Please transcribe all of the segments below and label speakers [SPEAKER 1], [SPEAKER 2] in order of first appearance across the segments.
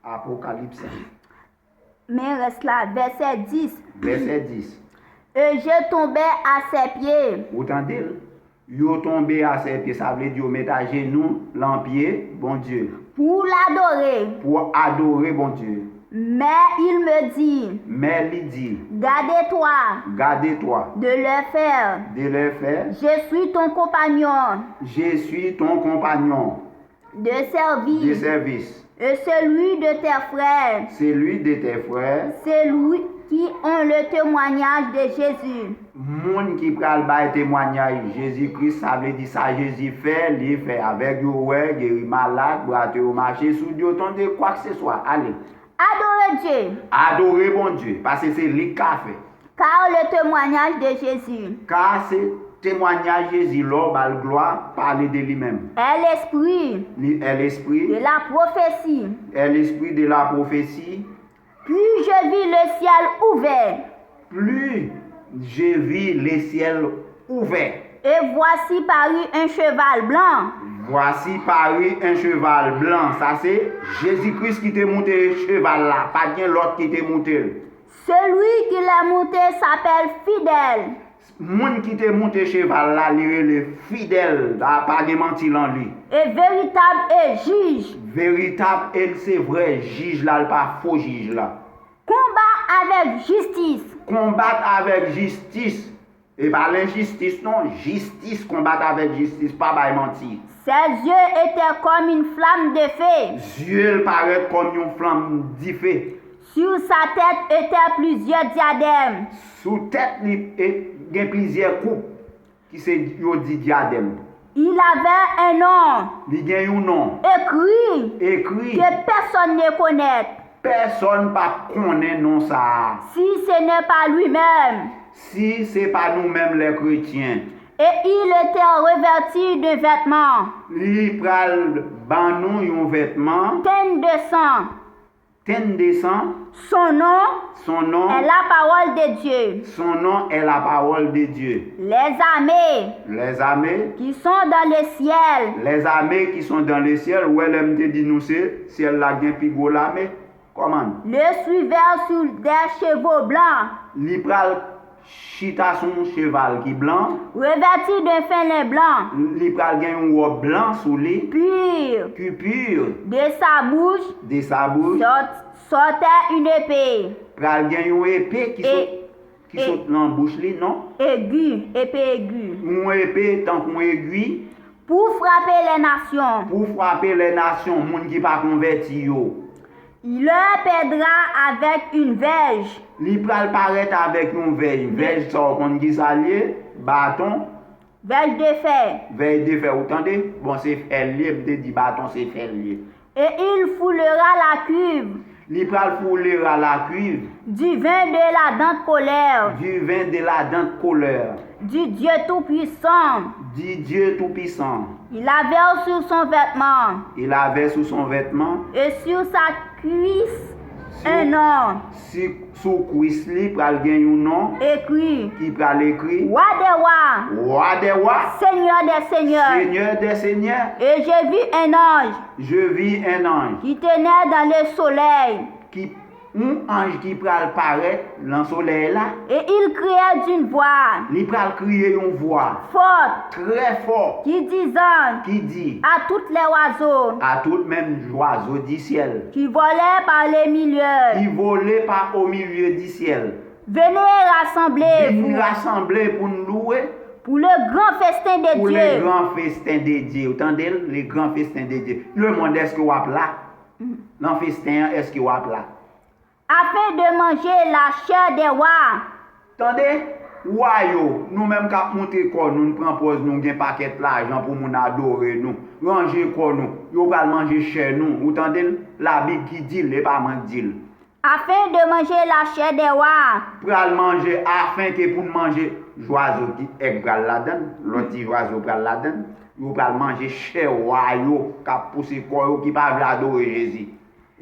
[SPEAKER 1] Apocalypse.
[SPEAKER 2] Mais reste là, verset 10.
[SPEAKER 1] Verset 10.
[SPEAKER 2] Et je tombais à ses pieds.
[SPEAKER 1] Vous entendez? Yo tombé à ses pieds, ça veut dire mettre à genoux, l'empied, bon Dieu.
[SPEAKER 2] Pour l'adorer.
[SPEAKER 1] Pour adorer bon Dieu.
[SPEAKER 2] Mais il me dit.
[SPEAKER 1] Mais il dit.
[SPEAKER 2] Gardez-toi.
[SPEAKER 1] Gardez-toi.
[SPEAKER 2] De le faire.
[SPEAKER 1] De le faire.
[SPEAKER 2] Je suis ton compagnon.
[SPEAKER 1] Je suis ton compagnon.
[SPEAKER 2] De service.
[SPEAKER 1] De service.
[SPEAKER 2] Et celui de tes frères.
[SPEAKER 1] Celui de tes frères.
[SPEAKER 2] Celui qui ont le témoignage de Jésus.
[SPEAKER 1] Moun qui pral bay témoignage Jésus-Christ, ça veut dire ça Jésus fait, il fait avec yo ouais, guéri malade, boite au marché, sous Dieu, tendez quoi que ce soit. Allez.
[SPEAKER 2] Adorez Dieu.
[SPEAKER 1] Adorez bon Dieu, parce que c'est lui qui a fait.
[SPEAKER 2] Car le témoignage de Jésus.
[SPEAKER 1] Car c'est témoignage Jésus, l'homme a le gloire, parler de lui-même.
[SPEAKER 2] Est l'esprit.
[SPEAKER 1] Est l'esprit.
[SPEAKER 2] De la prophétie.
[SPEAKER 1] Est l'esprit de la prophétie.
[SPEAKER 2] Plus je vis le ciel ouvert.
[SPEAKER 1] Plus je vis le ciel ouvert.
[SPEAKER 2] Et voici parut un cheval blanc.
[SPEAKER 1] Voici parut un cheval blanc. Ça c'est Jésus-Christ qui t'a monté cheval là. Pas bien l'autre qui t'a monté.
[SPEAKER 2] Celui qui l'a monté s'appelle fidèle.
[SPEAKER 1] Moun qui t'a monté cheval là, il est le fidèle. Pas de mentir en lui.
[SPEAKER 2] Et véritable et juge.
[SPEAKER 1] Véritable et c'est vrai. Juge là, pas faux juge là.
[SPEAKER 2] Combat avec justice.
[SPEAKER 1] Combattre avec justice. Et pas l'injustice, non. Justice, combattre avec justice, pas by mentir.
[SPEAKER 2] Ses yeux étaient comme une flamme de feu.
[SPEAKER 1] Yeux paraissent comme une flamme de feu.
[SPEAKER 2] Sur sa tête étaient plusieurs diadèmes.
[SPEAKER 1] Sous tête, il y a plusieurs coupes qui se dit diadème.
[SPEAKER 2] Il avait un nom.
[SPEAKER 1] Il y a un nom.
[SPEAKER 2] Écrit. Que personne ne connaît.
[SPEAKER 1] Personne ne connaît non ça.
[SPEAKER 2] Si ce n'est pas lui-même.
[SPEAKER 1] Si ce n'est pas nous-mêmes les chrétiens.
[SPEAKER 2] Et il était revêtu de vêtements.
[SPEAKER 1] Il pral ban nous un vêtement.
[SPEAKER 2] Teint de sang.
[SPEAKER 1] Teint de sang.
[SPEAKER 2] Son nom est la parole de Dieu.
[SPEAKER 1] Son nom est la parole de Dieu.
[SPEAKER 2] Les armées qui sont dans le ciel.
[SPEAKER 1] Les armées qui sont dans le ciel. Où elle me dit nous c'est ciel la gen pi gros l'armée. Comment?
[SPEAKER 2] Le suivèrent sur des chevaux blancs.
[SPEAKER 1] Li pral chita son cheval qui blanc.
[SPEAKER 2] Revêtu d'un fin lin blanc.
[SPEAKER 1] Li pral gen un robe blanc sous lui.
[SPEAKER 2] Pur.
[SPEAKER 1] Qui pur.
[SPEAKER 2] De sa bouche. Sortait une épée.
[SPEAKER 1] Pral gen une épée qui saute dans la bouche li, non?
[SPEAKER 2] Épée aiguë.
[SPEAKER 1] Une épée tant qu'on aiguille.
[SPEAKER 2] Pour frapper les nations.
[SPEAKER 1] Pour frapper les nations, moun qui pas converti yo.
[SPEAKER 2] Il leur pèdra avec une verge.
[SPEAKER 1] Il pral paraître avec une verge. Verge ça qu'on dit ça lié, bâton.
[SPEAKER 2] Verge de fer.
[SPEAKER 1] Verge de fer, vous entendez? Bon, c'est fer lié, me dit bâton, c'est fer lié.
[SPEAKER 2] Et il foulera la cuve.
[SPEAKER 1] Il pral foulera la cuve.
[SPEAKER 2] Du vin de la dent de colère.
[SPEAKER 1] Du vin de la dent de colère.
[SPEAKER 2] Du Dieu tout-puissant.
[SPEAKER 1] Du Dieu tout-puissant.
[SPEAKER 2] Il avait sur son vêtement.
[SPEAKER 1] Il avait sous son vêtement.
[SPEAKER 2] Et sur sa cuisse un nom.
[SPEAKER 1] Sous cuisse li pral gen un nom.
[SPEAKER 2] Écrit.
[SPEAKER 1] Qui pral écrit.
[SPEAKER 2] Roi des rois.
[SPEAKER 1] Roi des rois.
[SPEAKER 2] Seigneur des seigneurs.
[SPEAKER 1] Seigneur des seigneurs.
[SPEAKER 2] Et je vis un ange.
[SPEAKER 1] Je vis un ange.
[SPEAKER 2] Qui tenait dans le soleil.
[SPEAKER 1] Un ange qui pral paraître dans le soleil là.
[SPEAKER 2] Et il criait d'une voix.
[SPEAKER 1] Il pral crier une voix.
[SPEAKER 2] Forte.
[SPEAKER 1] Très fort.
[SPEAKER 2] Qui dit. À toutes les oiseaux.
[SPEAKER 1] À toutes même oiseaux du ciel.
[SPEAKER 2] Qui volaient par les milieux.
[SPEAKER 1] Qui volaient par au milieu du ciel.
[SPEAKER 2] Venez rassembler.
[SPEAKER 1] Venez rassembler pour nous louer.
[SPEAKER 2] Pour le grand festin de Dieu.
[SPEAKER 1] Pour le grand festin de Dieu. Vous entendez? Le grand festin de Dieu. Le monde est-ce que vous êtes là? Le festin est-ce que vous êtes là?
[SPEAKER 2] Afin de manger la chair des rois.
[SPEAKER 1] Attendez, royaux, nous-mêmes qui monter quoi, nous prenons pause, nous avons un paquet l'argent pour nous adorer, nous ranger quoi, nous allons manger chair, nous. Vous entendez, la Bible qui dit, les pas dit.
[SPEAKER 2] Afin de manger la chair des rois.
[SPEAKER 1] Pour manger, afin que pour manger, oiseau qui est là-dedans, l'autre oiseau là-dedans, vous allez manger chair royaux, qui poussé quoi, qui pas adorer Jésus.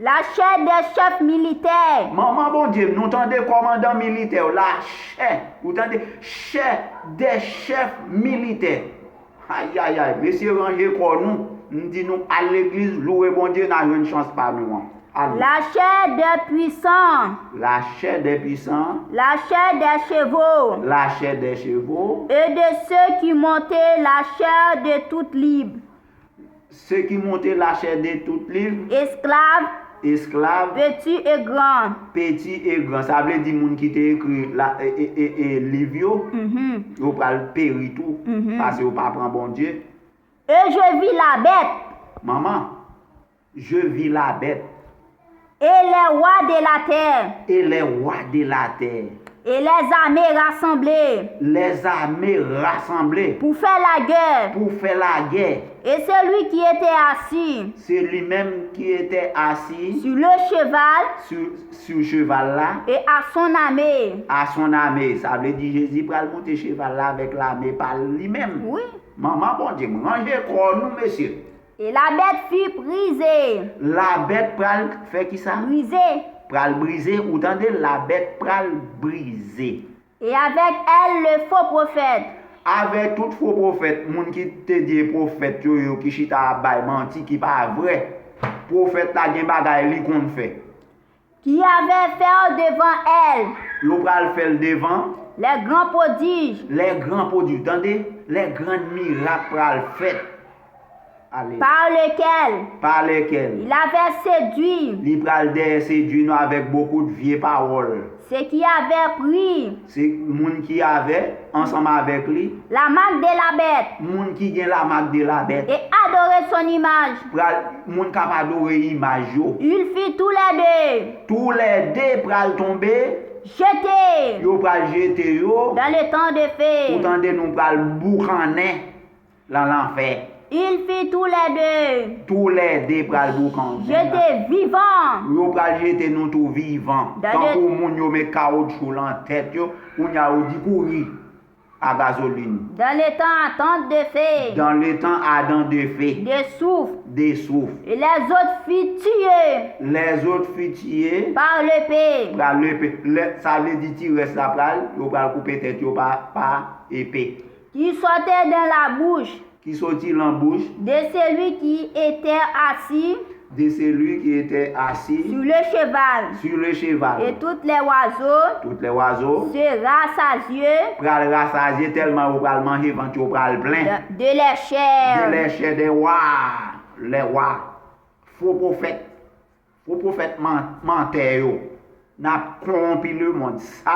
[SPEAKER 2] La chair des chefs militaires.
[SPEAKER 1] Maman, bon Dieu, nous entendez commandant militaire, la chair, vous entendez, chair des chefs militaires. Aïe, aïe, aïe, monsieur ranger quoi nous? Nous disons à l'église, louer bon Dieu, n'a une chance par nous.
[SPEAKER 2] La chair des puissants,
[SPEAKER 1] La chair des puissants,
[SPEAKER 2] la chair des chevaux,
[SPEAKER 1] la chair des chevaux,
[SPEAKER 2] et de ceux qui montaient la chair de toute libre,
[SPEAKER 1] ceux qui montaient la chair de toutes livres,
[SPEAKER 2] esclaves,
[SPEAKER 1] esclaves,
[SPEAKER 2] petits et grands.
[SPEAKER 1] petits et grands. Ça veut dire moun qui t'a écrit livre, yo pral péri tout, parce que yo pas prend bon Dieu.
[SPEAKER 2] Et je vis la bête
[SPEAKER 1] Maman, je vis la bête
[SPEAKER 2] et les rois de la terre
[SPEAKER 1] et les rois de la terre,
[SPEAKER 2] et les armées rassemblées
[SPEAKER 1] les armées rassemblées
[SPEAKER 2] pour faire la guerre.
[SPEAKER 1] pour faire la guerre.
[SPEAKER 2] Et celui qui était assis
[SPEAKER 1] C'est lui-même qui était assis
[SPEAKER 2] sur le cheval
[SPEAKER 1] sur cheval là,
[SPEAKER 2] et à son armée.
[SPEAKER 1] à son armée. Ça veut dire Jésus pral monter cheval là avec l'armée par lui-même.
[SPEAKER 2] Oui.
[SPEAKER 1] Maman, bon Dieu, rangez quoi nous, messieurs.
[SPEAKER 2] Et la bête fut brisée.
[SPEAKER 1] La bête pral fait qui ça?
[SPEAKER 2] Brisée.
[SPEAKER 1] Pral briser, ou tendez, la bête pral briser.
[SPEAKER 2] Et avec elle le faux prophète.
[SPEAKER 1] Avec tout faux prophète, moun qui te dit prophète yo qui chita bay menti qui pas vrai. Prophète la gen bagay li kon fait.
[SPEAKER 2] Qui avait fait devant elle
[SPEAKER 1] Yo pral faire devant
[SPEAKER 2] les grands prodiges
[SPEAKER 1] les grands produits, tendez, les grands miracles pral fait. Allez.
[SPEAKER 2] par lesquels
[SPEAKER 1] Par lesquels
[SPEAKER 2] il avait séduit
[SPEAKER 1] il pral séduit nous avec beaucoup de vieilles paroles.
[SPEAKER 2] ceux qui avaient pris
[SPEAKER 1] C'est moun qui avait ensemble avec lui,
[SPEAKER 2] la marque de la bête
[SPEAKER 1] moun qui gen la marque de la bête.
[SPEAKER 2] et adoré son image.
[SPEAKER 1] Pral moun capable adorer image yo.
[SPEAKER 2] Il fit tous les deux
[SPEAKER 1] Tous les deux pral tomber,
[SPEAKER 2] jetés
[SPEAKER 1] yo pral jeter yo.
[SPEAKER 2] dans le temps de feu.
[SPEAKER 1] Autant de nous pral boucaner dans l'enfer.
[SPEAKER 2] Il fit tous les deux
[SPEAKER 1] Tous les deux pral boucaner.
[SPEAKER 2] jetés vivants
[SPEAKER 1] Yo pral jeter nous tout vivant.
[SPEAKER 2] Dans
[SPEAKER 1] Tant
[SPEAKER 2] le-
[SPEAKER 1] que moun yo met caoutchouc en tête yo, ou nya ou di courir à gasoline.
[SPEAKER 2] dans le temps attente de feu,
[SPEAKER 1] Dans le temps Adam de feu,
[SPEAKER 2] de souffle.
[SPEAKER 1] des souffles.
[SPEAKER 2] Et les autres furent tués
[SPEAKER 1] Les autres futiers
[SPEAKER 2] par l'épée.
[SPEAKER 1] pral ça veut dire tirer la pral, yo pral couper tête yo par épée.
[SPEAKER 2] Qui sortait dans la bouche
[SPEAKER 1] Qui sortit en bouche
[SPEAKER 2] de celui qui était assis
[SPEAKER 1] de celui qui était assis
[SPEAKER 2] sur le cheval.
[SPEAKER 1] sur le cheval.
[SPEAKER 2] Et tous les oiseaux
[SPEAKER 1] Tous les oiseaux
[SPEAKER 2] se rassasiaient
[SPEAKER 1] pral rassasier tellement ou pral manger quand yo pral plein.
[SPEAKER 2] de les
[SPEAKER 1] De
[SPEAKER 2] chairs.
[SPEAKER 1] les chairs des rois. Les rois. Faux prophètes menteur yo. N'a corrompu le monde. Sale